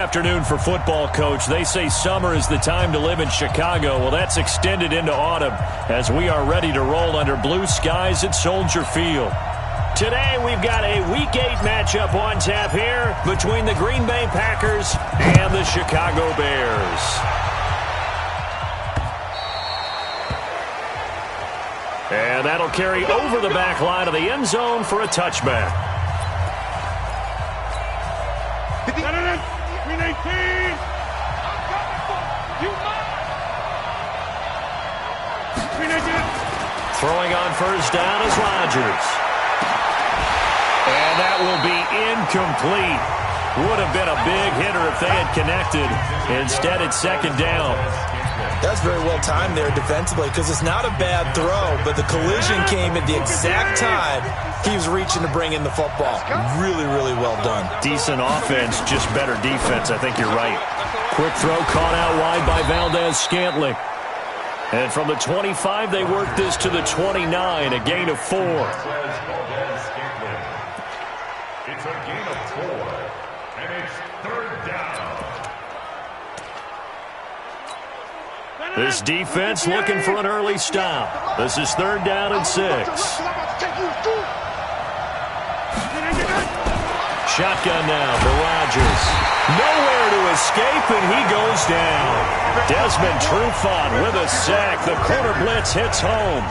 Afternoon for football, Coach. They say summer is the time to live in Chicago. Well, that's extended into autumn as we are ready to roll under blue skies at Soldier Field. Today, we've got a Week 8 matchup on tap here between the Green Bay Packers and the Chicago Bears. And that'll carry over the back line of the end zone for a touchback. 319. Throwing on first down is Rodgers. And that will be incomplete. Would have been a big hitter if they had connected. Instead, it's second down. That's very well timed there defensively because it's not a bad throw, but the collision came at the exact time he was reaching to bring in the football. Really, really well done. Decent offense, just better defense. I think you're right. Quick throw caught out wide by Valdez-Scantling. And from the 25, they work this to the 29, a gain of 4. It's a gain of 4, and it's third down. This defense looking for an early stop. This is third down and 6. Shotgun now for Rodgers. Nowhere to escape, and he goes down. Desmond Trufant with a sack. The corner blitz hits home.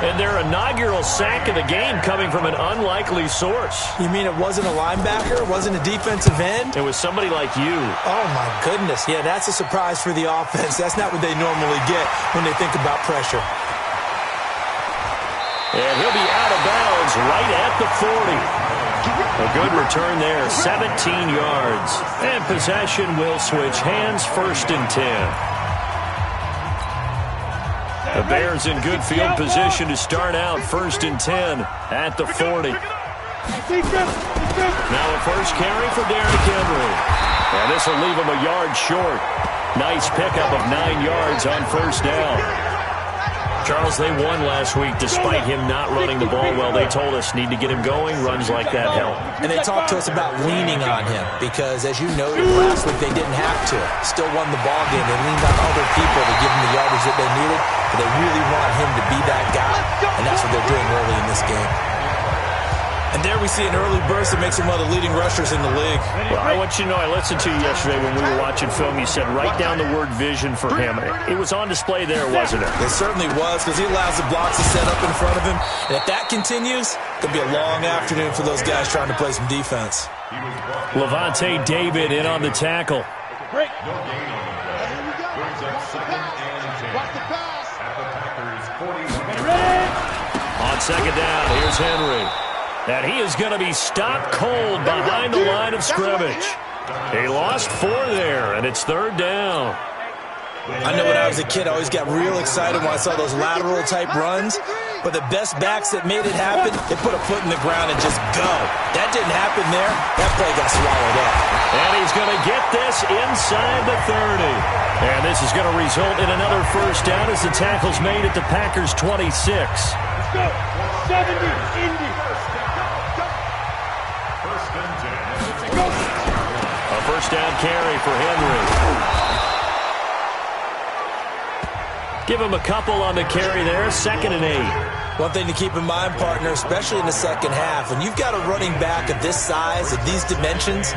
And their inaugural sack of the game coming from an unlikely source. You mean it wasn't a linebacker? It wasn't a defensive end? It was somebody like you. Oh, my goodness. Yeah, that's a surprise for the offense. That's not what they normally get when they think about pressure. And he'll be out of bounds right at the 40. A good return there, 17 yards. And possession will switch hands, first and 10. The Bears in good field position to start out, first and 10 at the 40. Now a first carry for Derrick Henry. And this will leave him a yard short. Nice pickup of 9 yards on first down. Charles, they won last week despite him not running the ball well. They told us need to get him going. Runs like that help. And they talked to us about leaning on him because, as you noted, last week they didn't have to. Still won the ball game. They leaned on other people to give them the yardage that they needed. But they really want him to be that guy, and that's what they're doing early in this game. And there we see an early burst that makes him one of the leading rushers in the league. Well, I want you to know, I listened to you yesterday when we were watching film. You said write down the word vision for him. It was on display there, wasn't it? It certainly was, because he allows the blocks to set up in front of him. And if that continues, it'll be a long afternoon for those guys trying to play some defense. Levante David in on the tackle. Break. Brings up second and 10. At the Packers 41. On second down, here's Henry. And he is going to be stopped cold behind the line of scrimmage. He lost 4 there, and it's third down. I know when I was a kid, I always got real excited when I saw those lateral-type runs. But the best backs that made it happen, they put a foot in the ground and just go. That didn't happen there. That play got swallowed up. And he's going to get this inside the 30. And this is going to result in another first down as the tackle's made at the Packers' 26. Let's go. 70, Indy. A first down carry for Henry. Give him a couple on the carry there, second and 8. One thing to keep in mind, partner, especially in the second half, when you've got a running back of this size, of these dimensions,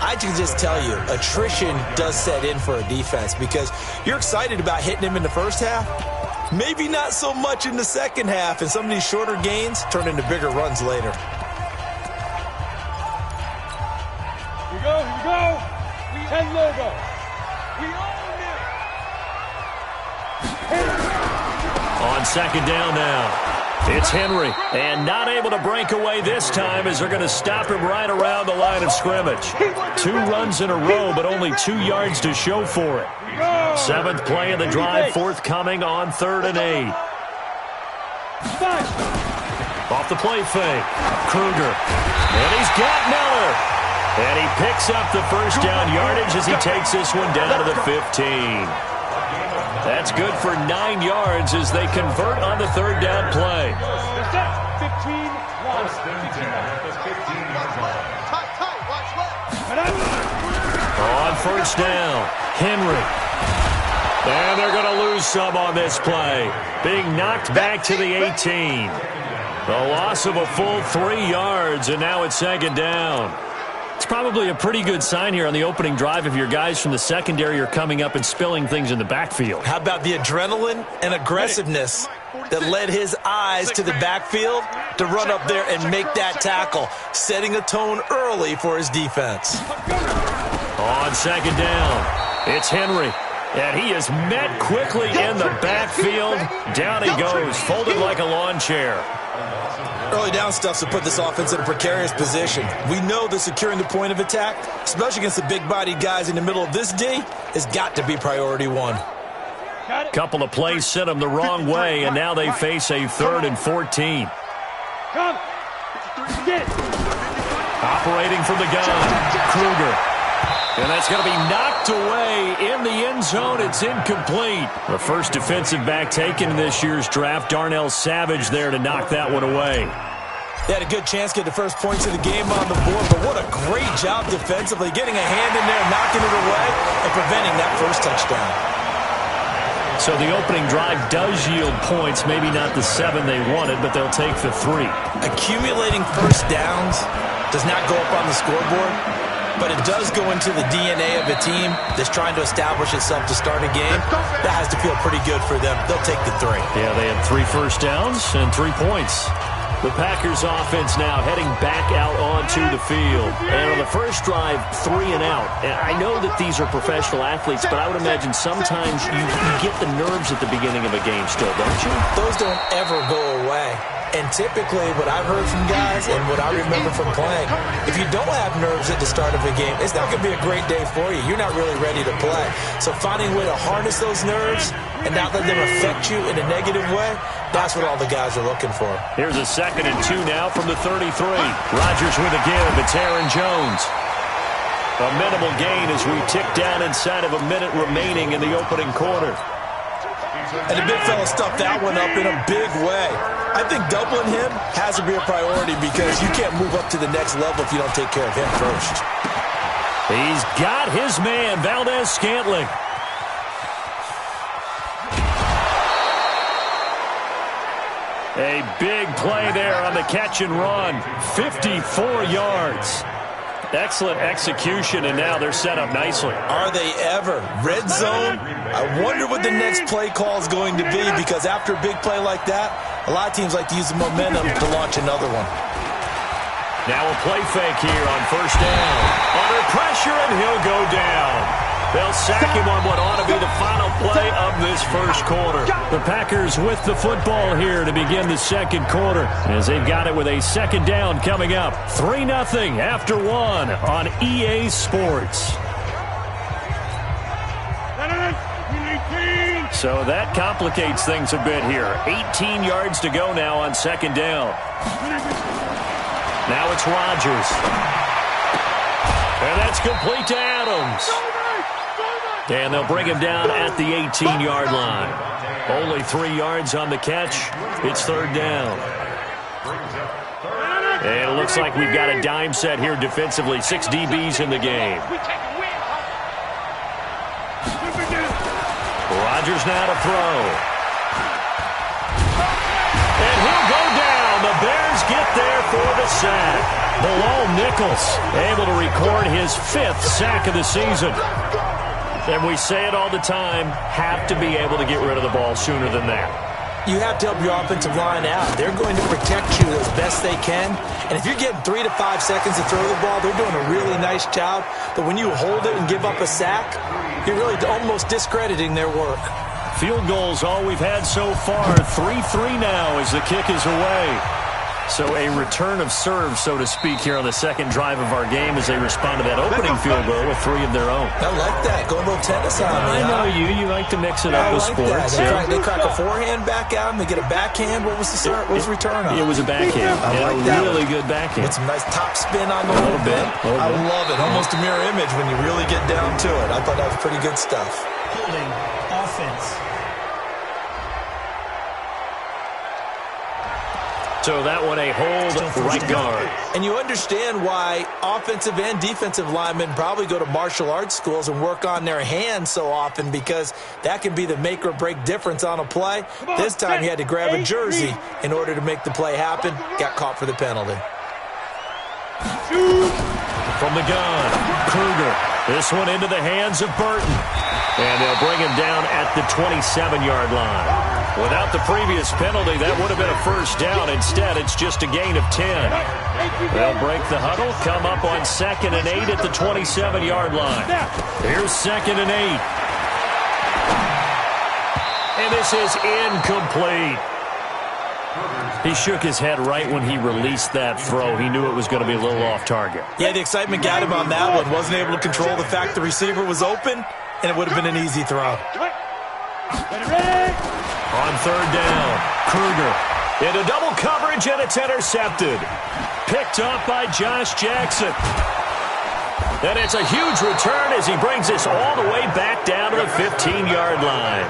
I can just tell you, attrition does set in for a defense because you're excited about hitting him in the first half. Maybe not so much in the second half, and some of these shorter gains turn into bigger runs later. Here we go. 10 logo. We own it. On second down now, it's Henry. And not able to break away this time as they're going to stop him right around the line of scrimmage. 2 runs in a row, but only 2 yards to show for it. 7th play of the drive, forthcoming on third and 8. Off the play fake, Kruger. And he's got Miller. And he picks up the first down yardage as he takes this one down to the 15. That's good for 9 yards as they convert on the third down play. 15, 1. first down. Henry. And they're going to lose some on this play. Being knocked back to the 18. A loss of a full 3 yards, and now it's second down. It's probably a pretty good sign here on the opening drive if your guys from the secondary are coming up and spilling things in the backfield. How about the adrenaline and aggressiveness that led his eyes to the backfield to run up there and make that tackle, setting a tone early for his defense. On second down, it's Henry. And he is met quickly in the backfield. Down he goes, folded like a lawn chair. Early down stuff to put this offense in a precarious position. We know that securing the point of attack, especially against the big-bodied guys in the middle of this D, has got to be priority one. Couple of plays sent them the wrong way, and now they face a 3rd and 14. Operating from the gun, Kruger. And that's going to be knocked away in the end zone. It's incomplete. The first defensive back taken in this year's draft, Darnell Savage, there to knock that one away. They had a good chance to get the first points of the game on the board, but what a great job defensively, getting a hand in there, knocking it away, and preventing that first touchdown. So the opening drive does yield points, maybe not the 7 they wanted, but they'll take the 3. Accumulating first downs does not go up on the scoreboard, but it does go into the DNA of a team that's trying to establish itself to start a game. That has to feel pretty good for them. They'll take the 3. Yeah, they had 3 first downs and 3 points. The Packers offense now heading back out onto the field. And on the first drive, 3 and out. And I know that these are professional athletes, but I would imagine sometimes you get the nerves at the beginning of a game still, don't you? Those don't ever go away. And typically, what I've heard from guys and what I remember from playing, if you don't have nerves at the start of a game, it's not going to be a great day for you. You're not really ready to play. So finding a way to harness those nerves and not let them affect you in a negative way, that's what all the guys are looking for. Here's a 2nd and 2 now from the 33. Rodgers with a give. It's Aaron Jones. A minimal gain as we tick down inside of a minute remaining in the opening quarter. And the big fella stuffed that one up in a big way. I think doubling him has to be a priority because you can't move up to the next level if you don't take care of him first. He's got his man, Valdez-Scantling. A big play there on the catch and run. 54 yards. Excellent execution, and now they're set up nicely. Are they ever? Red zone? I wonder what the next play call is going to be because after a big play like that, a lot of teams like to use the momentum to launch another one. Now a play fake here on first down. Under pressure, and he'll go down. They'll sack him on what ought to be the final play of this first quarter. The Packers with the football here to begin the second quarter as they've got it with a second down coming up. 3-0 after 1 on EA Sports. So that complicates things a bit here. 18 yards to go now on second down. Now it's Rodgers. And that's complete to Adams. And they'll bring him down at the 18-yard line. Only 3 yards on the catch. It's third down. And it looks like we've got a dime set here defensively. 6 DBs in the game. Rodgers now to throw. And he'll go down. The Bears get there for the sack. Bilal Nichols able to record his 5th sack of the season. And we say it all the time, have to be able to get rid of the ball sooner than that. You have to help your offensive line out. They're going to protect you as best they can. And if you're getting 3 to 5 seconds to throw the ball, they're doing a really nice job. But when you hold it and give up a sack, you're really almost discrediting their work. Field goals all we've had so far. 3-3 now as the kick is away. So a return of serve, so to speak, here on the second drive of our game as they respond to that opening field goal with 3 of their own. I like that. Go a little tennis on me. I know you. You like to mix it up with sports. They crack a forehand back out and they get a backhand. What was the return on? It was a backhand. I like that. Really good backhand. With some nice top spin on the little bit. I love it. Almost a mirror image when you really get down to it. I thought that was pretty good stuff. Holding offense. So that one a hold right guard. And you understand why offensive and defensive linemen probably go to martial arts schools and work on their hands so often, because that can be the make or break difference on a play. This time he had to grab a jersey in order to make the play happen. Got caught for the penalty. From the gun, Kruger. This one into the hands of Burton. And they'll bring him down at the 27-yard line. Without the previous penalty, that would have been a first down. Instead, it's just a gain of 10. They'll break the huddle, come up on 2nd and 8 at the 27-yard line. Here's 2nd and 8. And this is incomplete. He shook his head right when he released that throw. He knew it was going to be a little off target. Yeah, the excitement got him on that one. Wasn't able to control the fact the receiver was open, and it would have been an easy throw. On 3rd down, Kruger into double coverage, and it's intercepted. Picked up by Josh Jackson. And it's a huge return as he brings this all the way back down to the 15-yard line.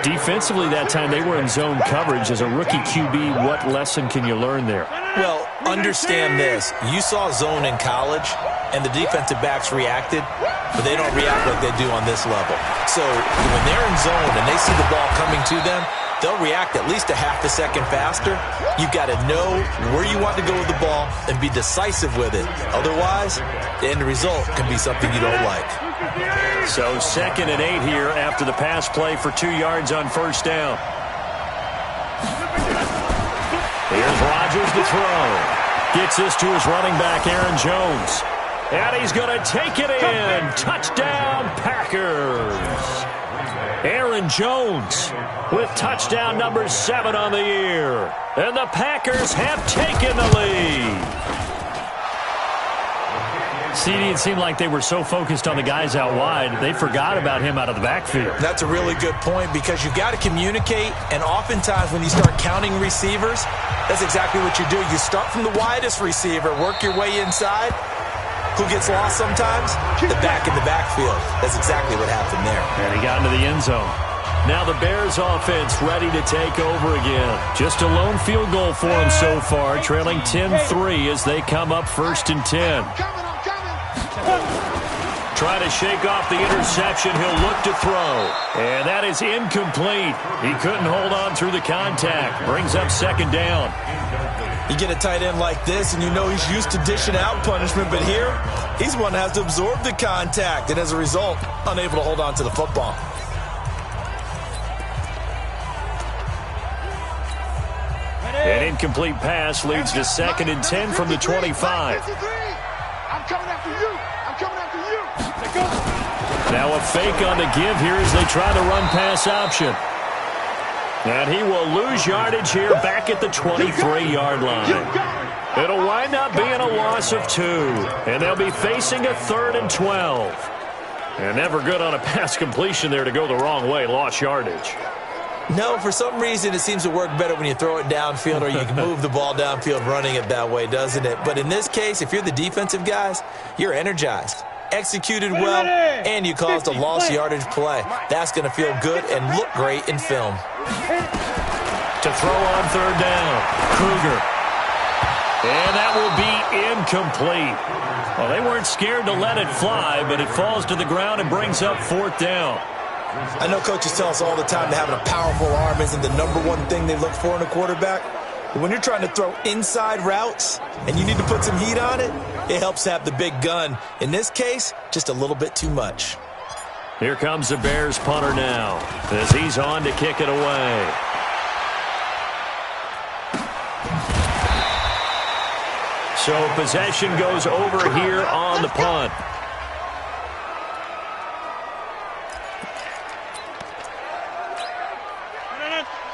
Defensively that time, they were in zone coverage. As a rookie QB, what lesson can you learn there? Well, understand this. You saw zone in college, and the defensive backs reacted, but they don't react like they do on this level. So when they're in zone and they see the ball coming to them, they'll react at least a half a second faster. You've got to know where you want to go with the ball and be decisive with it. Otherwise, the end result can be something you don't like. So 2nd and 8 here after the pass play for 2 yards on first down. Here's Rodgers to throw. Gets this to his running back, Aaron Jones. And he's going to take it in. Touchdown, Packers. Aaron Jones with touchdown number 7 on the year. And the Packers have taken the lead. CD, it seemed like they were so focused on the guys out wide, they forgot about him out of the backfield. That's a really good point, because you've got to communicate, and oftentimes when you start counting receivers, that's exactly what you do. You start from the widest receiver, work your way inside. Who gets lost sometimes? The back in the backfield. That's exactly what happened there. And he got into the end zone. Now the Bears offense ready to take over again. Just a lone field goal for them so far, trailing 10-3 as they come up 1st and 10. Try to shake off the interception. He'll look to throw. And that is incomplete. He couldn't hold on through the contact. Brings up 2nd down. You get a tight end like this, and you know he's used to dishing out punishment, but here, he's one that has to absorb the contact, and as a result, unable to hold on to the football. An incomplete pass leads to 2nd and 10 from the 25. I'm coming after you. I'm coming after you. Now a fake on the give here as they try to run pass option. And he will lose yardage here back at the 23-yard line. It'll wind up being a loss of 2. And they'll be facing a 3rd and 12. And never good on a pass completion there to go the wrong way. Lost yardage. No, for some reason it seems to work better when you throw it downfield, or you can move the ball downfield running it that way, doesn't it? But in this case, if you're the defensive guys, you're energized, executed well, and you caused a lost yardage play. That's going to feel good and look great in film. To throw on 3rd down, Kruger. And that will be incomplete. Well, they weren't scared to let it fly, but it falls to the ground and brings up 4th down. I know coaches tell us all the time that having a powerful arm isn't the #1 thing they look for in a quarterback. But when you're trying to throw inside routes and you need to put some heat on it, it helps to have the big gun. In this case, just a little bit too much. Here comes the Bears punter now as he's on to kick it away. So possession goes over here on the punt.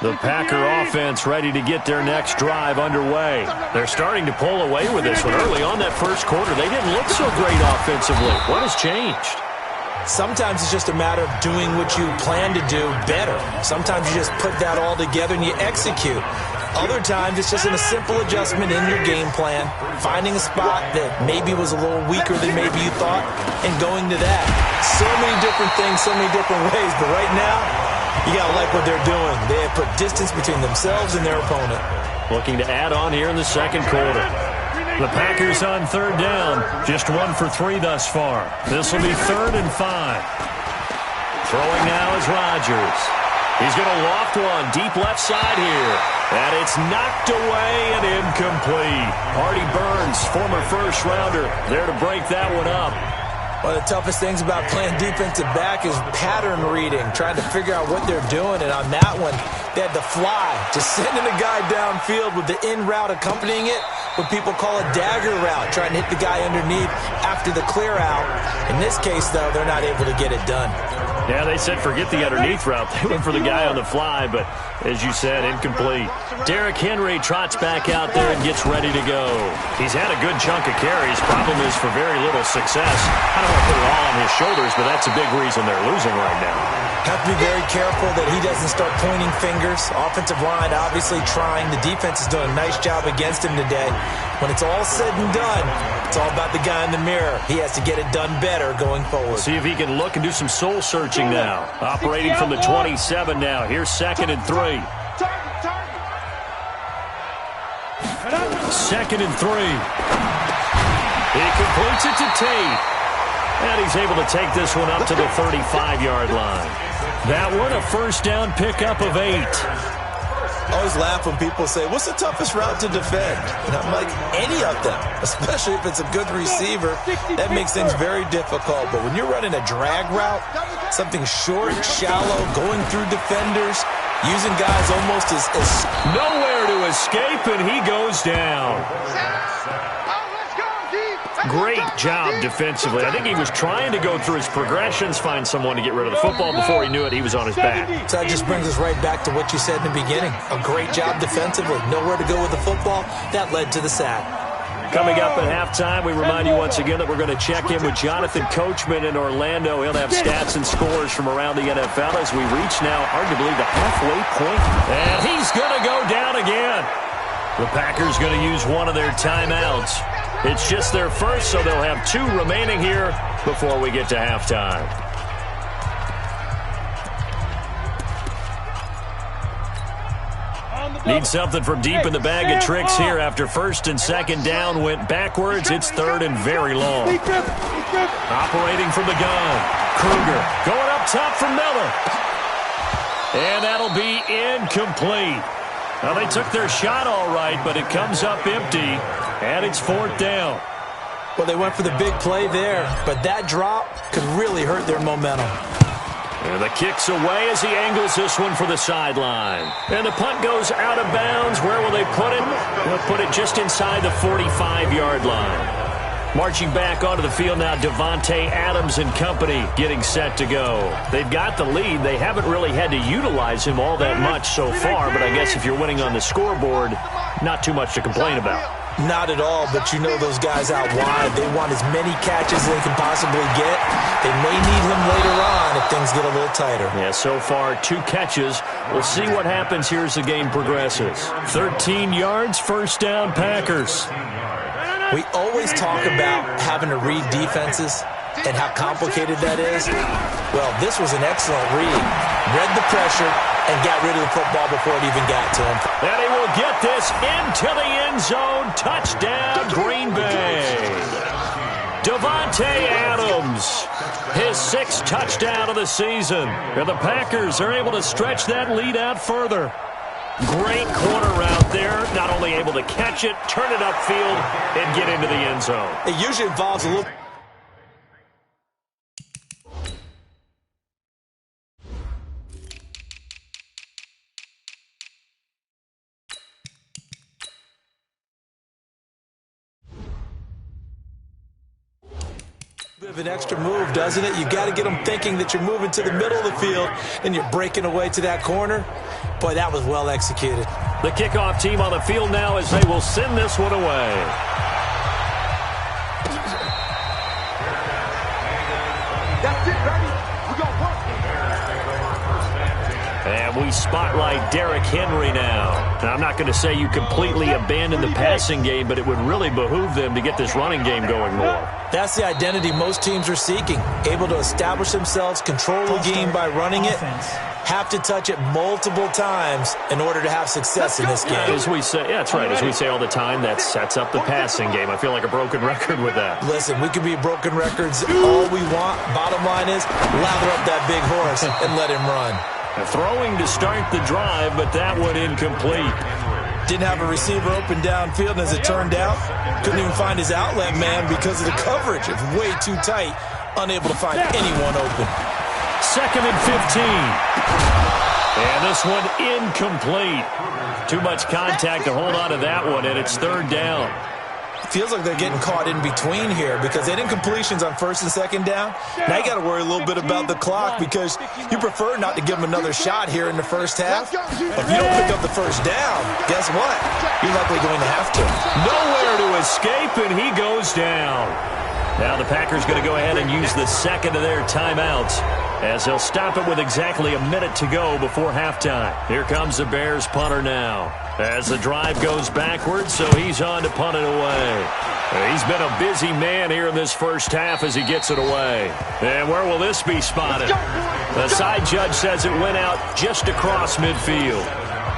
The Packer offense ready to get their next drive underway. They're starting to pull away with this one. Early on that first quarter, they didn't look so great offensively. What has changed? Sometimes it's just a matter of doing what you plan to do better. Sometimes you just put that all together and you execute. Other times it's just a simple adjustment in your game plan, finding a spot that maybe was a little weaker than maybe you thought, and going to that. So many different things, so many different ways, but right now, You got to like what they're doing. They have put distance between themselves and their opponent. Looking to add on here in the second quarter. The Packers on third down. Just 1 for 3 thus far. This will be 3rd and 5. Throwing now is Rodgers. He's going to loft one deep left side here. And it's knocked away and incomplete. Artie Burns, former first-rounder, there to break that one up. One of the toughest things about playing defensive back is pattern reading, trying to figure out what they're doing. And on that one, they had the fly, just sending a guy downfield with the in route accompanying it, what people call a dagger route, trying to hit the guy underneath after the clear out. In this case, though, they're not able to get it done. Yeah, they said forget the underneath route. They went for the guy on the fly, but as you said, incomplete. Derrick Henry trots back out there and gets ready to go. He's had a good chunk of carries. Problem is for very little success. I don't want to put it all on his shoulders, but that's a big reason they're losing right now. Have to be very careful that he doesn't start pointing fingers. Offensive line obviously trying. The defense is doing a nice job against him today. When it's all said and done, it's all about the guy in the mirror. He has to get it done better going forward. See if he can look and do some soul searching now. Operating from the 27 now. Here's 2nd and 3. 2nd and 3. He completes it to Tate. And he's able to take this one up to the 35-yard line. That one, a first down pickup of 8. I always laugh when people say, what's the toughest route to defend? And I'm like, any of them, especially if it's a good receiver. That makes things very difficult. But when you're running a drag route, something short, shallow, going through defenders, using guys almost as nowhere to escape, and he goes down. Great job defensively. I think he was trying to go through his progressions, find someone to get rid of the football. Before he knew it, he was on his back. So that just brings us right back to what you said in the beginning. A great job defensively. Nowhere to go with the football. That led to the sack. Coming up at halftime, we remind you once again that we're going to check in with Jonathan Coachman in Orlando. He'll have stats and scores from around the NFL as we reach now, hard to believe, the halfway point. And he's going to go down again. The Packers going to use one of their timeouts. It's just their first, so they'll have 2 remaining here before we get to halftime. Need something from deep in the bag of tricks here after 1st and 2nd down went backwards. It's 3rd and very long. Operating from the gun. Kruger going up top for Miller. And that'll be incomplete. Well, they took their shot all right, but it comes up empty, and it's 4th down. Well, they went for the big play there, but that drop could really hurt their momentum. And the kick's away as he angles this one for the sideline. And the punt goes out of bounds. Where will they put it? They'll put it just inside the 45-yard line. Marching back onto the field now, Davante Adams and company getting set to go. They've got the lead. They haven't really had to utilize him all that much so far, but I guess if you're winning on the scoreboard, not too much to complain about. Not at all, but you know those guys out wide. They want as many catches as they can possibly get. They may need him later on if things get a little tighter. Yeah, so far 2 catches. We'll see what happens here as the game progresses. 13 yards, first down, Packers. We always talk about having to read defenses and how complicated that is. Well, this was an excellent read. Read the pressure and got rid of the football before it even got to him. And he will get this into the end zone. Touchdown, Green Bay. Davante Adams, his 6th touchdown of the season. And the Packers are able to stretch that lead out further. Great corner route there. Not only able to catch it, turn it upfield, and get into the end zone. It usually involves a little... bit of an extra move, doesn't it? You've got to get them thinking that you're moving to the middle of the field and you're breaking away to that corner. Boy, that was well executed. The kickoff team on the field now as they will send this one away. That's it, baby. We're going to work. And we spotlight Derrick Henry now. Now, I'm not going to say you completely abandon the passing game, but it would really behoove them to get this running game going more. That's the identity most teams are seeking. Able to establish themselves, control the game by running it, have to touch it multiple times in order to have success in this game. As we say, yeah, that's right. As we say all the time, that sets up the passing game. I feel like a broken record with that. Listen, we can be broken records all we want. Bottom line is, lather up that big horse and let him run. Throwing to start the drive, but that one incomplete. Didn't have a receiver open downfield, and as it turned out, couldn't even find his outlet man because of the coverage. It's way too tight, unable to find anyone open. 2nd and 15. And this one incomplete. Too much contact to hold on to that one, and it's 3rd down. Feels like they're getting caught in between here because they didn't completions on 1st and 2nd down. Now you got to worry a little bit about the clock because you prefer not to give them another shot here in the first half. But if you don't pick up the 1st down, guess what? You're likely going to have to. Nowhere to escape, and he goes down. Now the Packers going to go ahead and use the 2nd of their timeouts as they'll stop it with exactly a minute to go before halftime. Here comes the Bears punter now as the drive goes backwards, so he's on to punt it away. He's been a busy man here in this first half as he gets it away. And where will this be spotted? The side judge says it went out just across midfield.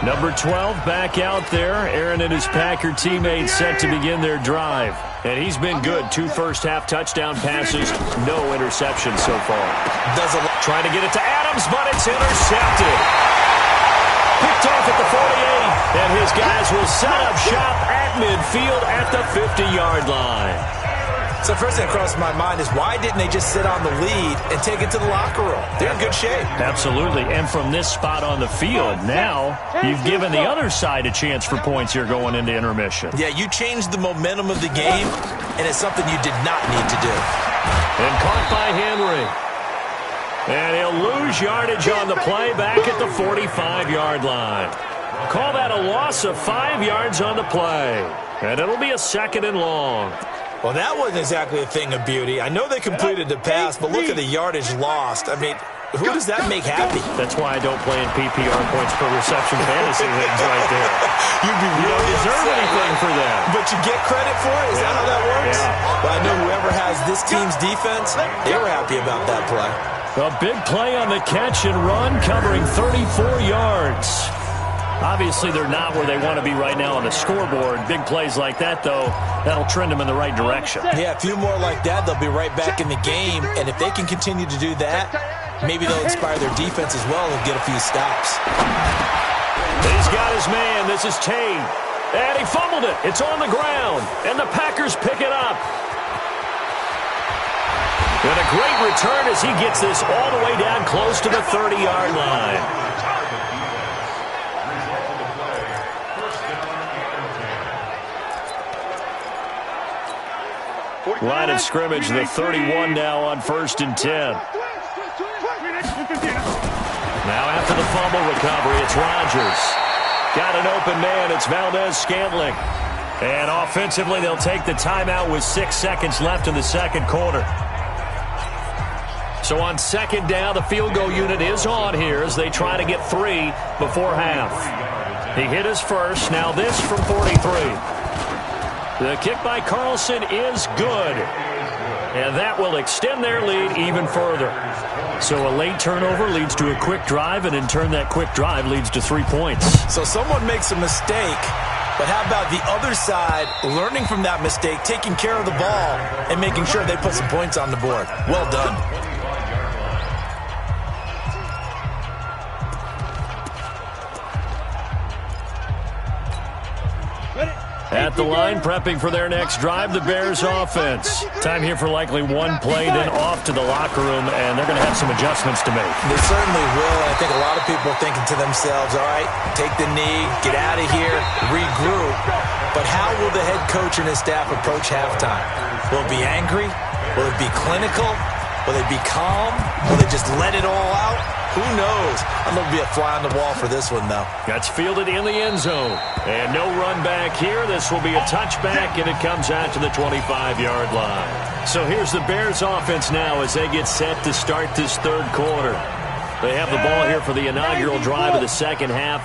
Number 12 back out there. Aaron and his Packer teammates set to begin their drive. And he's been good. 2 first-half touchdown passes, no interceptions so far. Trying to get it to Adams, but it's intercepted. Picked off at the 48, and his guys will set up shop at midfield at the 50-yard line. So first thing that crosses my mind is why didn't they just sit on the lead and take it to the locker room? They're in good shape. Absolutely, and from this spot on the field, now you've given the other side a chance for points here going into intermission. Yeah, you changed the momentum of the game, and it's something you did not need to do. And caught by Henry. And he'll lose yardage on the play back at the 45-yard line. Call that a loss of 5 yards on the play. And it'll be a 2nd and long. Well, that wasn't exactly a thing of beauty. I know they completed the pass, but look at the yardage lost. I mean, who does that make happy? That's why I don't play in PPR points per reception fantasy leagues right there. You'd be really you don't deserve anything for that. But you get credit for it? Is that how that works? Yeah. Well, I know whoever has this team's defense, they were happy about that play. A big play on the catch and run, covering 34 yards. Obviously, they're not where they want to be right now on the scoreboard. Big plays like that, though, that'll trend them in the right direction. Yeah, a few more like that, they'll be right back in the game. And if they can continue to do that, maybe they'll inspire their defense as well and get a few stops. He's got his man. This is Tate. And he fumbled it. It's on the ground. And the Packers pick it up. And a great return as he gets this all the way down close to the 30-yard line. Line of scrimmage, the 31 now on 1st and 10. Now after the fumble recovery, it's Rodgers. Got an open man, it's Valdez-Scantling. And offensively, they'll take the timeout with 6 seconds left in the 2nd quarter. So on 2nd down, the field goal unit is on here as they try to get 3 before half. He hit his first, now this from 43. The kick by Carlson is good. And that will extend their lead even further. So a late turnover leads to a quick drive, and in turn that quick drive leads to 3 points. So someone makes a mistake, but how about the other side learning from that mistake, taking care of the ball, and making sure they put some points on the board? Well done. At the line, prepping for their next drive, the Bears offense. Time here for likely one play, then off to the locker room, and they're going to have some adjustments to make. They certainly will, and I think a lot of people are thinking to themselves, all right, take the knee, get out of here, regroup. But how will the head coach and his staff approach halftime? Will it be angry? Will it be clinical? Will they be calm? Will they just let it all out? Who knows? I'm going to be a fly on the wall for this one, though. That's fielded in the end zone. And no run back here. This will be a touchback, and it comes out to the 25-yard line. So here's the Bears offense now as they get set to start this 3rd quarter. They have the ball here for the inaugural drive of the 2nd half.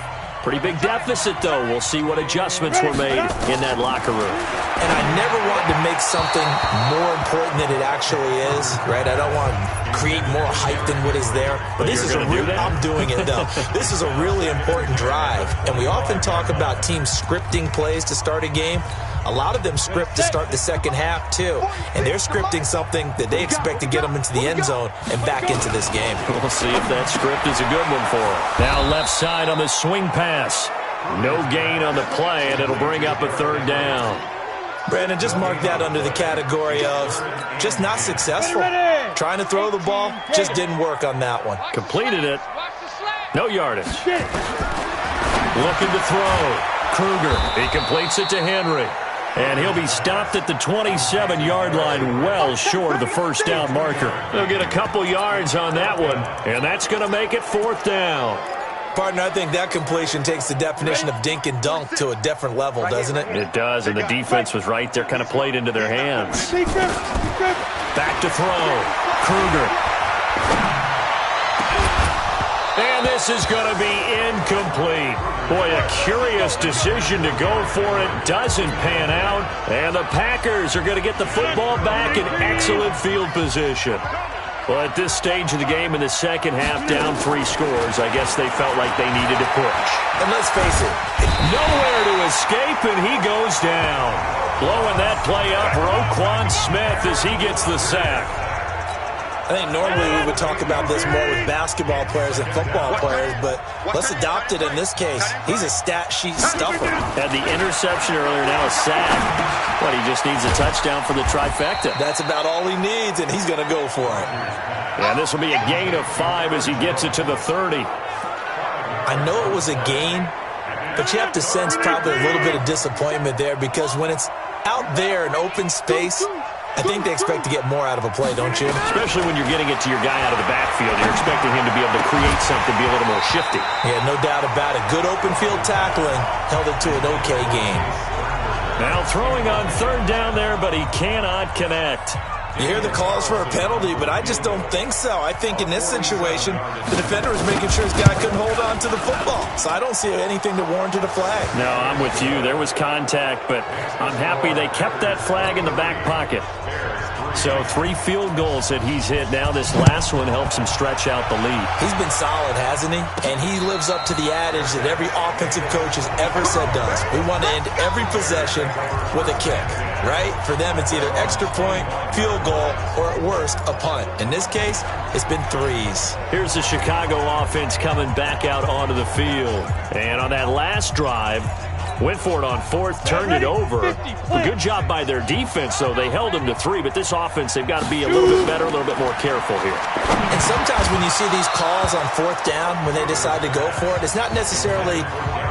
Pretty big deficit, though. We'll see what adjustments were made in that locker room. And I never want to make something more important than it actually is, right? I don't want to create more hype than what is there. But this is a real, I'm doing it, though. This is a really important drive. And we often talk about teams scripting plays to start a game. A lot of them script to start the second half, too. And they're scripting something that they expect to get them into the end zone and back into this game. We'll see if that script is a good one for them. Now left side on the swing pass. No gain on the play, and it'll bring up a third down. Brandon, just mark that under the category of just not successful. Trying to throw the ball, just didn't work on that one. Completed it. No yardage. Looking to throw. Kruger, he completes it to Henry. And he'll be stopped at the 27-yard line, well short of the first down marker. They'll get a couple yards on that one, and that's going to make it fourth down. Partner, I think that completion takes the definition of dink and dunk to a different level, doesn't it? It does, and the defense was right there, kind of played into their hands. Back to throw. Kruger. And this is going to be incomplete. Boy, a curious decision to go for it. Doesn't pan out. And the Packers are going to get the football back in excellent field position. Well, at this stage of the game in the second half, down 3 scores, I guess they felt like they needed to push. And let's face it, nowhere to escape, and he goes down. Blowing that play up, Roquan Smith as he gets the sack. I think normally we would talk about this more with basketball players and football players, but let's adopt it in this case. He's a stat sheet stuffer. Had the interception earlier, now a sack. But he just needs a touchdown for the trifecta. That's about all he needs, and he's going to go for it. And this will be a gain of 5 as he gets it to the 30. I know it was a gain, but you have to sense probably a little bit of disappointment there because when it's out there in open space, I think they expect to get more out of a play, don't you? Especially when you're getting it to your guy out of the backfield. You're expecting him to be able to create something, be a little more shifty. Yeah, no doubt about it. Good open field tackling held it to an okay game. Now throwing on third down there, but he cannot connect. You hear the calls for a penalty, but I just don't think so. I think in this situation, the defender was making sure his guy couldn't hold on to the football. So I don't see anything that warranted a flag. No, I'm with you. There was contact, but I'm happy they kept that flag in the back pocket. So 3 field goals that he's hit. Now this last one helps him stretch out the lead. He's been solid, hasn't he? And he lives up to the adage that every offensive coach has ever said does. We want to end every possession with a kick, right? For them, it's either extra point, field goal, or at worst, a punt. In this case, it's been 3s. Here's the Chicago offense coming back out onto the field. And on that last drive, went for it on 4th, turned it over. A good job by their defense, though. They held them to 3, but this offense, they've got to be a little bit better, a little bit more careful here. And sometimes when you see these calls on 4th down, when they decide to go for it, it's not necessarily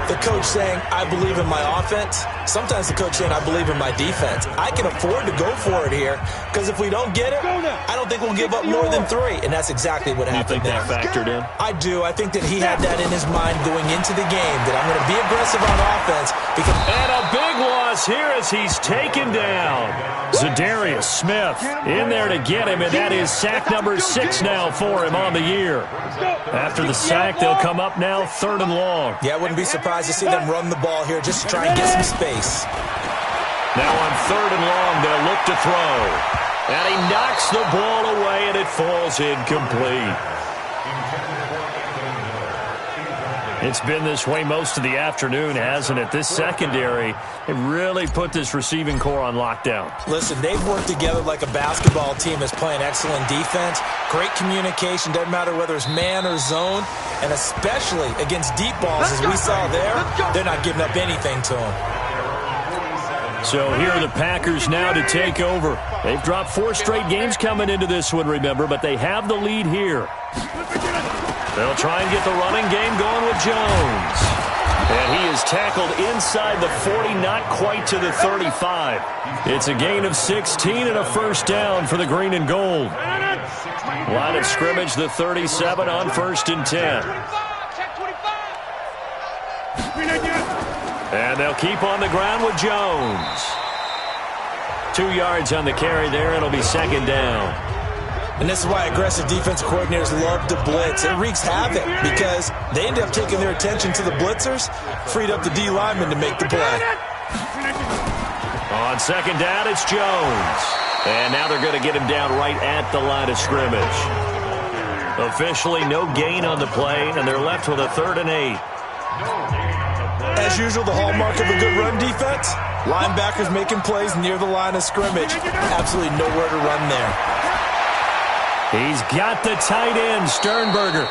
the coach saying, I believe in my offense. Sometimes the coach saying, I believe in my defense. I can afford to go for it here, because if we don't get it, I don't think we'll give up more than 3. And that's exactly what happened there. You think that factored in? I do. I think that he had that in his mind going into the game, that I'm going to be aggressive on offense. And a big loss here as he's taken down. Zadarius Smith in there to get him, and that is sack number 6 now for him on the year. After the sack, they'll come up now 3rd and long. Yeah, I wouldn't be surprised to see them run the ball here just to try and get some space. Now on 3rd and long, they'll look to throw. And he knocks the ball away, and it falls incomplete. It's been this way most of the afternoon, hasn't it? This secondary, it really put this receiving core on lockdown. Listen, they've worked together like a basketball team that's playing excellent defense. Great communication, doesn't matter whether it's man or zone. And especially against deep balls, as we saw there, they're not giving up anything to them. So here are the Packers now to take over. They've dropped 4 straight games coming into this one, remember, but they have the lead here. They'll try and get the running game going with Jones. And he is tackled inside the 40, not quite to the 35. It's a gain of 16 and a first down for the green and gold. Line of scrimmage, the 37 on 1st and 10. And they'll keep on the ground with Jones. 2 yards on the carry there. It'll be 2nd down. And this is why aggressive defensive coordinators love to blitz. It wreaks havoc because they end up taking their attention to the blitzers, freed up the D lineman to make the play. On second down, it's Jones. And now they're going to get him down right at the line of scrimmage. Officially, no gain on the play, and they're left with a 3rd and 8. As usual, the hallmark of a good run defense, linebackers making plays near the line of scrimmage. Absolutely nowhere to run there. He's got the tight end, Sternberger.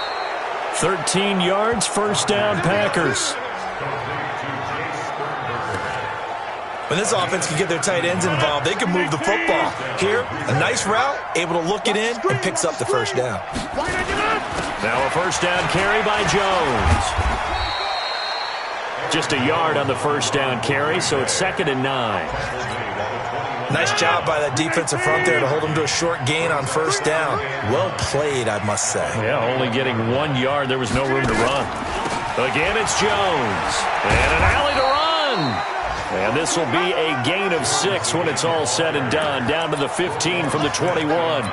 13 yards, first down, Packers. When this offense can get their tight ends involved, they can move the football. Here, a nice route, able to look it in, and picks up the first down. Now a first down carry by Jones. Just a yard on the first down carry, so it's 2nd and 9. Nice job by that defensive front there to hold them to a short gain on first down. Well played, I must say. Yeah, only getting 1 yard. There was no room to run. Again, it's Jones. And an alley to run. And this will be a gain of 6 when it's all said and done. Down to the 15 from the 21.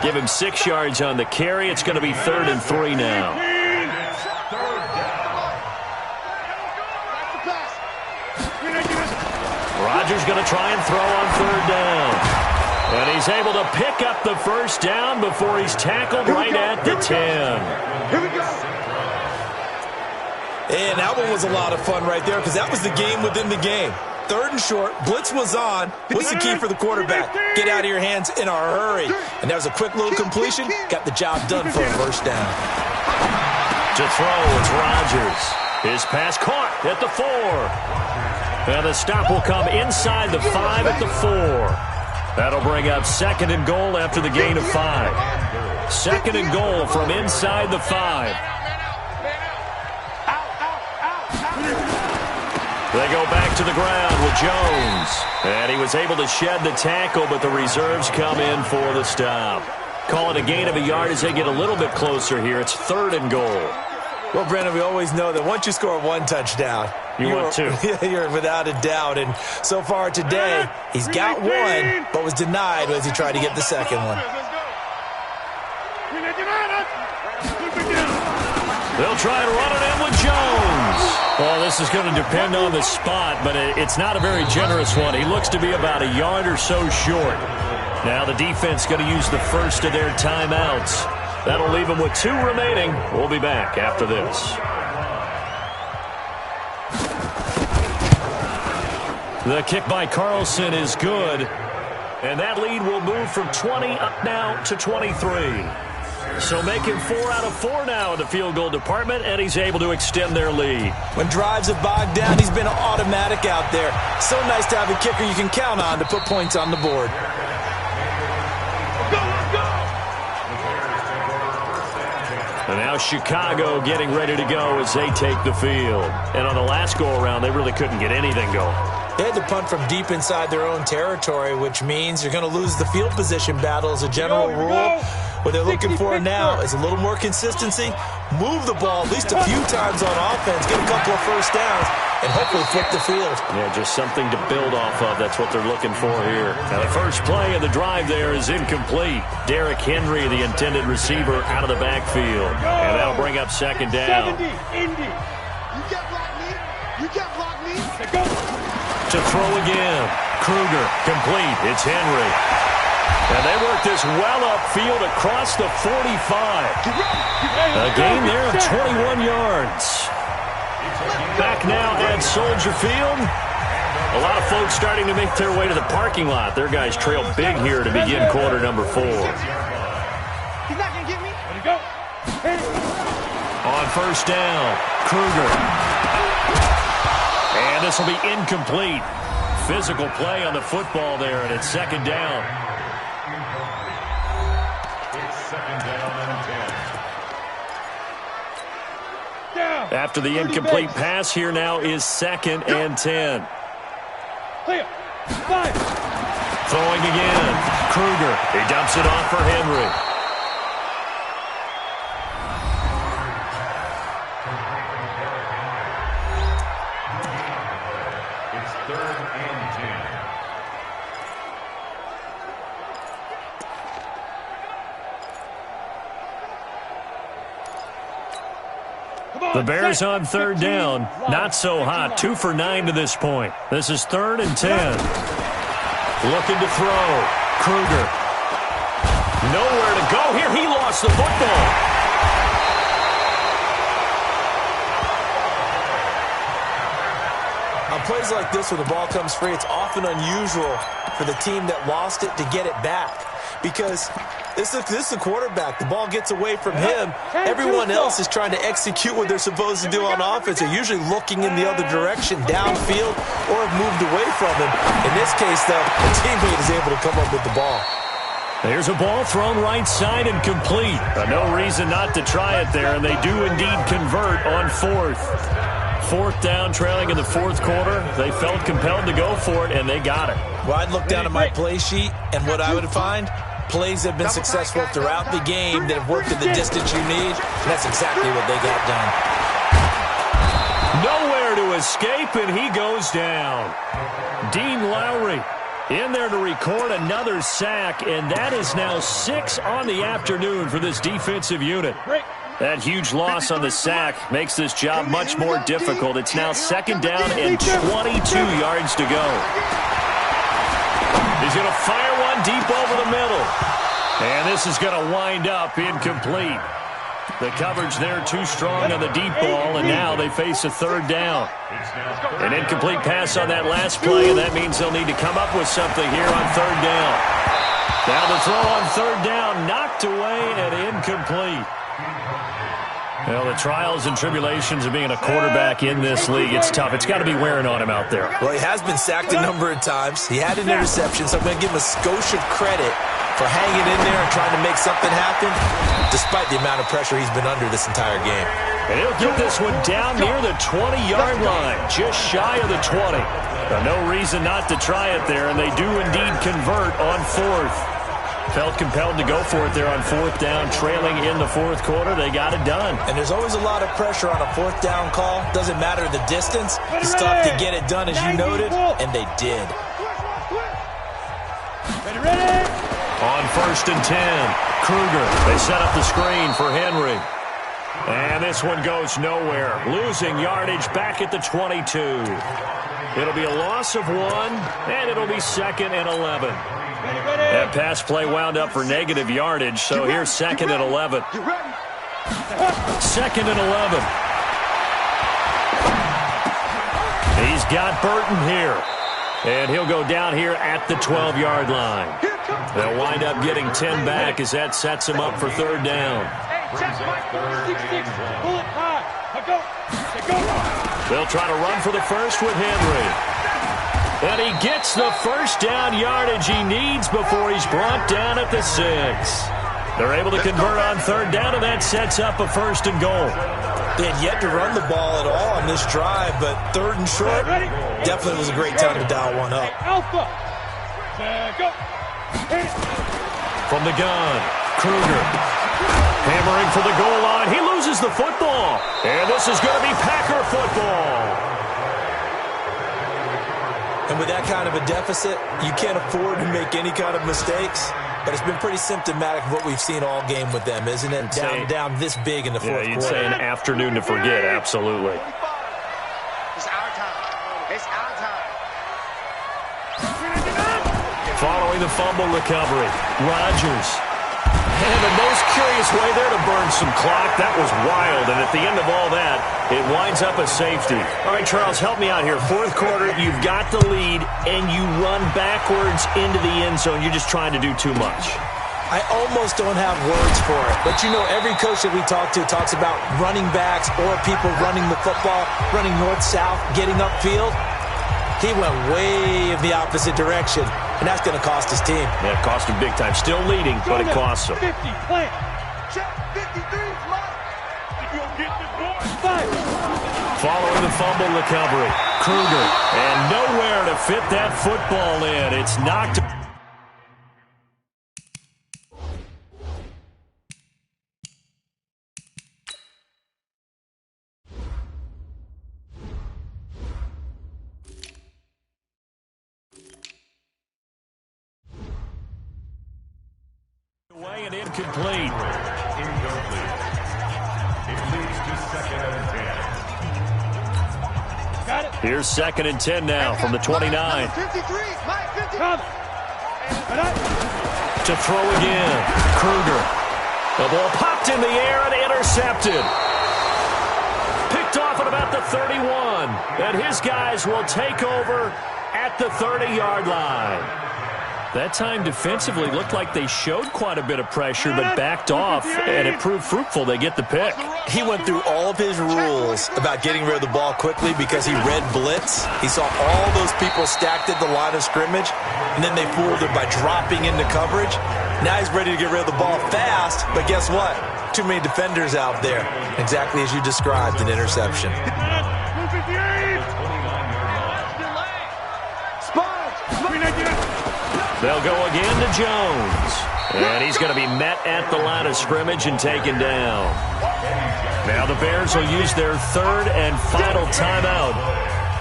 Give him 6 yards on the carry. It's going to be 3rd and 3 now. Rodgers going to try and throw on 3rd down. And he's able to pick up the first down before he's tackled right at the 10. Here we go. And that one was a lot of fun right there because that was the game within the game. 3rd and short, blitz was on. What's the key for the quarterback? Get out of your hands in a hurry. And that was a quick little completion. Got the job done for a first down. To throw, it's Rodgers. His pass caught at the 4. And the stop will come inside the 5 at the 4. That'll bring up 2nd and goal after the gain of 5. 2nd and goal from inside the 5. They go back to the ground with Jones. And he was able to shed the tackle, but the reserves come in for the stop. Call it a gain of a yard as they get a little bit closer here. It's 3rd and goal. Well, Brandon, we always know that once you score 1 touchdown, want 2. You're without a doubt. And so far today, he's got 1, but was denied as he tried to get the second one. They'll try and run it in with Jones. Well, this is going to depend on the spot, but it's not a very generous one. He looks to be about a yard or so short. Now the defense going to use the first of their timeouts. That'll leave them with 2 remaining. We'll be back after this. The kick by Carlson is good. And that lead will move from 20 up now to 23. So making 4 out of 4 now in the field goal department, and he's able to extend their lead. When drives have bogged down, he's been automatic out there. So nice to have a kicker you can count on to put points on the board. And now Chicago getting ready to go as they take the field. And on the last go-around, they really couldn't get anything going. They had to punt from deep inside their own territory, which means you're going to lose the field position battle as a general rule. What they're looking for now is a little more consistency, move the ball at least a few times on offense, get a couple of first downs, and hopefully flip the field. Yeah, just something to build off of. That's what they're looking for here. Now, the first play of the drive there is incomplete. Derrick Henry, the intended receiver, out of the backfield. And that'll bring up 2nd down. You can't block me. You can't block me. To throw again. Kruger, complete. It's Henry. And they work this well upfield across the 45. A gain there of 21 yards. Back now at Soldier Field. A lot of folks starting to make their way to the parking lot. Their guys trail big here to begin quarter number 4. He's not going to get me. Let it go. On first down, Kruger. And this will be incomplete. Physical play on the football there, and it's 2nd down. After the incomplete pass, here now is 2nd and 10. Throwing again. Kruger. He dumps it off for Henry. It's 3rd and 10. The Bears on third down. Not so hot. 2 for 9 to this point. This is 3rd and 10. Looking to throw. Kruger. Nowhere to go here. He lost the football. On plays like this where the ball comes free, it's often unusual for the team that lost it to get it back. Because this is the quarterback. The ball gets away from him. Everyone else is trying to execute what they're supposed to do on offense. They're usually looking in the other direction, downfield, or have moved away from him. In this case, though, the teammate is able to come up with the ball. There's a ball thrown right side and complete. No reason not to try it there, and they do indeed convert on 4th. 4th down, trailing in the 4th quarter. They felt compelled to go for it, and they got it. Well, I'd look down at my play sheet, and what I would find, plays have been successful throughout the game that have worked at the distance you need, and that's exactly what they got done. Nowhere to escape, and he goes down. Dean Lowry in there to record another sack, and that is now 6 on the afternoon for this defensive unit. That huge loss on the sack makes this job much more difficult. It's now 2nd down and 22 yards to go. He's going to fire one deep over the middle. And this is going to wind up incomplete. The coverage there too strong on the deep ball, and now they face a 3rd down. An incomplete pass on that last play, and that means they'll need to come up with something here on 3rd down. Now the throw on 3rd down, knocked away and incomplete. Well, the trials and tribulations of being a quarterback in this league, it's tough. It's got to be wearing on him out there. Well, he has been sacked a number of times. He had an interception, so I'm going to give him a skosh of credit for hanging in there and trying to make something happen, despite the amount of pressure he's been under this entire game. And he'll get this one down near the 20-yard line, just shy of the 20. No reason not to try it there, and they do indeed convert on 4th. Felt compelled to go for it there on 4th down, trailing in the 4th quarter. They got it done. And there's always a lot of pressure on a 4th down call. Doesn't matter the distance. It's tough to get it done, as you noted, and they did. On 1st and 10, Kruger. They set up the screen for Henry. And this one goes nowhere. Losing yardage back at the 22. It'll be a loss of 1, and it'll be 2nd and 11. That pass play wound up for negative yardage, so here's 2nd and 11. 2nd and 11. He's got Burton here. And he'll go down here at the 12-yard line. They'll wind up getting 10 back as that sets him up for 3rd down. They'll try to run for the first with Henry. And he gets the 1st down yardage he needs before he's brought down at the 6. They're able to convert on 3rd down, and that sets up a 1st and goal. They had yet to run the ball at all on this drive, but 3rd and short definitely was a great time to dial one up. From the gun, Kruger. Hammering for the goal line. He loses the football. And this is going to be Packer football. And with that kind of a deficit, you can't afford to make any kind of mistakes. But it's been pretty symptomatic of what we've seen all game with them, isn't it? Down this big in the 4th quarter. You'd say an afternoon to forget, absolutely. It's our time. It's our time. Following the fumble recovery, Rodgers. And the most curious way there to burn some clock. That was wild, and at the end of all that, it winds up a safety. All right, Charles, help me out here. 4th quarter, you've got the lead, and you run backwards into the end zone. You're just trying to do too much. I almost don't have words for it. But, you know, every coach that we talk to talks about running backs or people running the football, running north-south, getting upfield. He went way in the opposite direction, and that's going to cost his team. Yeah, it cost him big time. Still leading, but it costs him. 50, plant. Check 53, Mike. You gonna get this boy? Following the fumble recovery, Kruger. And nowhere to fit that football in. It's knocked. Away and incomplete. It leads to 2nd and 10. Got it. Here's 2nd and 10 now from the 29. 53, Mike 50. To throw again. Kruger. The ball popped in the air and intercepted. Picked off at about the 31. And his guys will take over at the 30-yard line. That time defensively looked like they showed quite a bit of pressure but backed off, and it proved fruitful. They get the pick. He went through all of his rules about getting rid of the ball quickly because he read blitz. He saw all those people stacked at the line of scrimmage, and then they fooled him by dropping into coverage. Now he's ready to get rid of the ball fast, but guess what? Too many defenders out there. Exactly as you described, an interception. They'll go again to Jones. And he's going to be met at the line of scrimmage and taken down. Now the Bears will use their 3rd and final timeout.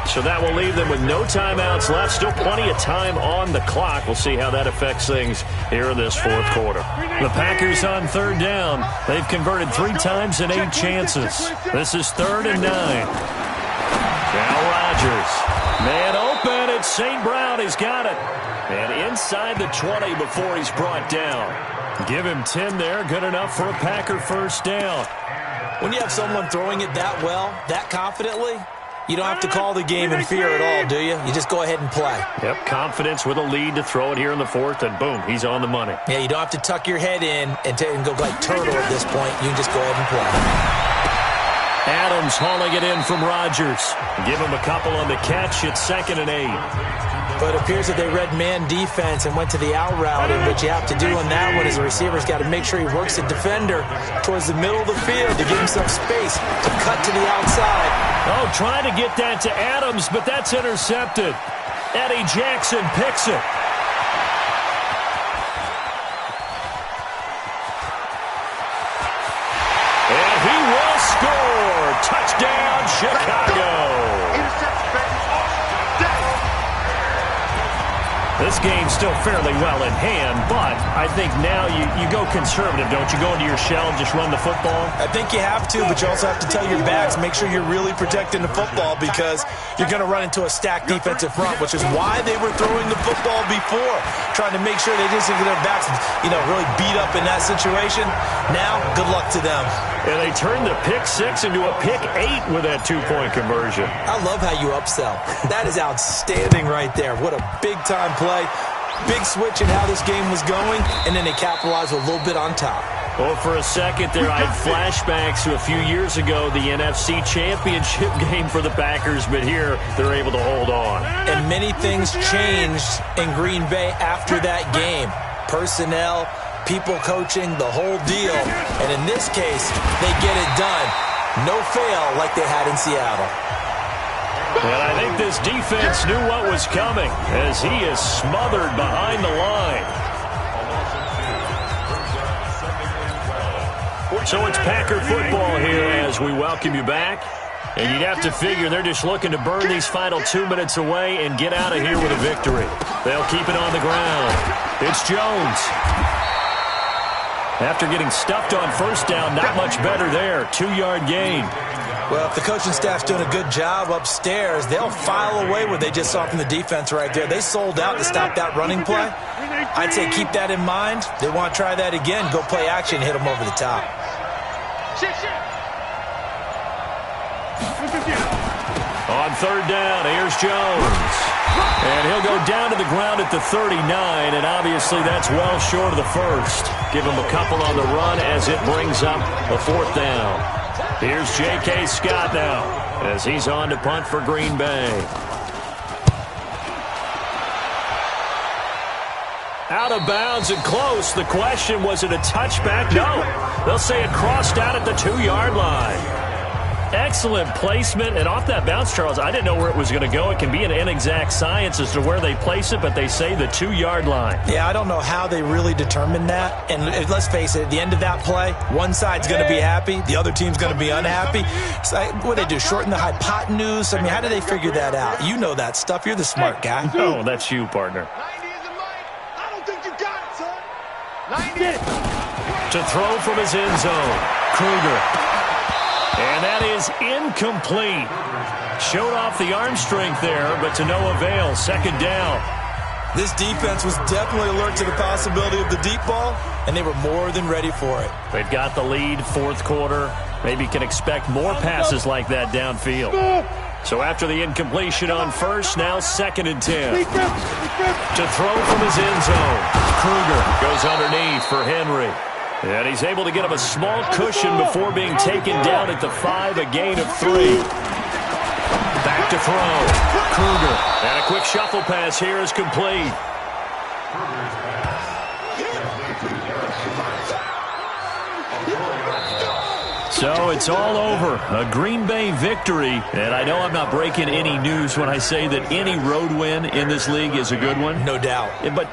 So that will leave them with no timeouts left. Still plenty of time on the clock. We'll see how that affects things here in this 4th quarter. The Packers on 3rd down. They've converted 3 times in 8 chances. This is 3rd and 9. Now Rodgers. Man open. It's St. Brown. He's got it. And inside the 20 before he's brought down. Give him 10 there. Good enough for a Packer first down. When you have someone throwing it that well, that confidently, you don't have to call the game in fear at all, do you? You just go ahead and play. Yep, confidence with a lead to throw it here in the 4th, and boom, he's on the money. Yeah, you don't have to tuck your head in and go like turtle at this point. You can just go ahead and play. Adams hauling it in from Rodgers. Give him a couple on the catch. It's 2nd and 8. But it appears that they read man defense and went to the out route, and what you have to do on that one is the receiver's got to make sure he works the defender towards the middle of the field to give himself space to cut to the outside. Oh, trying to get that to Adams, but that's intercepted. Eddie Jackson picks it. And he will score. Touchdown, Chicago. Interception, baby. This game's still fairly well in hand, but I think now you go conservative, don't you? Go into your shell and just run the football? I think you have to, but you also have to tell your backs, make sure you're really protecting the football because you're going to run into a stacked defensive front, which is why they were throwing the football before, trying to make sure they didn't get their backs, really beat up in that situation. Now, good luck to them. And they turned the pick 6 into a pick 8 with that 2-point conversion. I love how you upsell. That is outstanding right there. What a big-time play. Big switch in how this game was going, and then they capitalized a little bit on top. Well, for a second there, I had flashbacks to a few years ago, the NFC Championship game for the Packers, but here they're able to hold on. And many things changed in Green Bay after that game. Personnel, people coaching, the whole deal. And in this case, they get it done. No fail like they had in Seattle. And I think this defense knew what was coming as he is smothered behind the line. So it's Packer football here as we welcome you back. And you'd have to figure they're just looking to burn these final 2 minutes away and get out of here with a victory. They'll keep it on the ground. It's Jones. After getting stuffed on first down, not much better there. 2-yard gain. Well, if the coaching staff's doing a good job upstairs, they'll file away what they just saw from the defense right there. They sold out to stop that running play. I'd say keep that in mind. They want to try that again. Go play action, hit them over the top. On third down, here's Jones. And he'll go down to the ground at the 39, and obviously that's well short of the first. Give him a couple on the run as it brings up a 4th down. Here's J.K. Scott now as he's on to punt for Green Bay. Out of bounds and close. The question, was it a touchback? No. They'll say it crossed out at the 2-yard line. Excellent placement, and off that bounce, Charles, I didn't know where it was going to go. It can be an inexact science as to where they place it, but they say the 2-yard line. Yeah, I don't know how they really determined that. And let's face it, at the end of that play, one side's going to be happy, the other team's going to be unhappy. So what do they do, shorten the hypotenuse? I mean, how do they figure that out? You know that stuff. You're the smart guy. Oh, that's you, partner. 90 is a mic. I don't think you got it, son. 90. To throw from his end zone, Kruger. And that is incomplete. Showed off the arm strength there, but to no avail. Second down. This defense was definitely alert to the possibility of the deep ball, and they were more than ready for it. They've got the lead, fourth quarter. Maybe can expect more passes like that downfield. So after the incompletion on first, now 2nd and 10. To throw from his end zone. Kruger goes underneath for Henry. And he's able to get him a small cushion before being taken down at the 5, a gain of 3. Back to throw. Kruger. And a quick shuffle pass here is complete. So it's all over. A Green Bay victory. And I know I'm not breaking any news when I say that any road win in this league is a good one. No doubt. But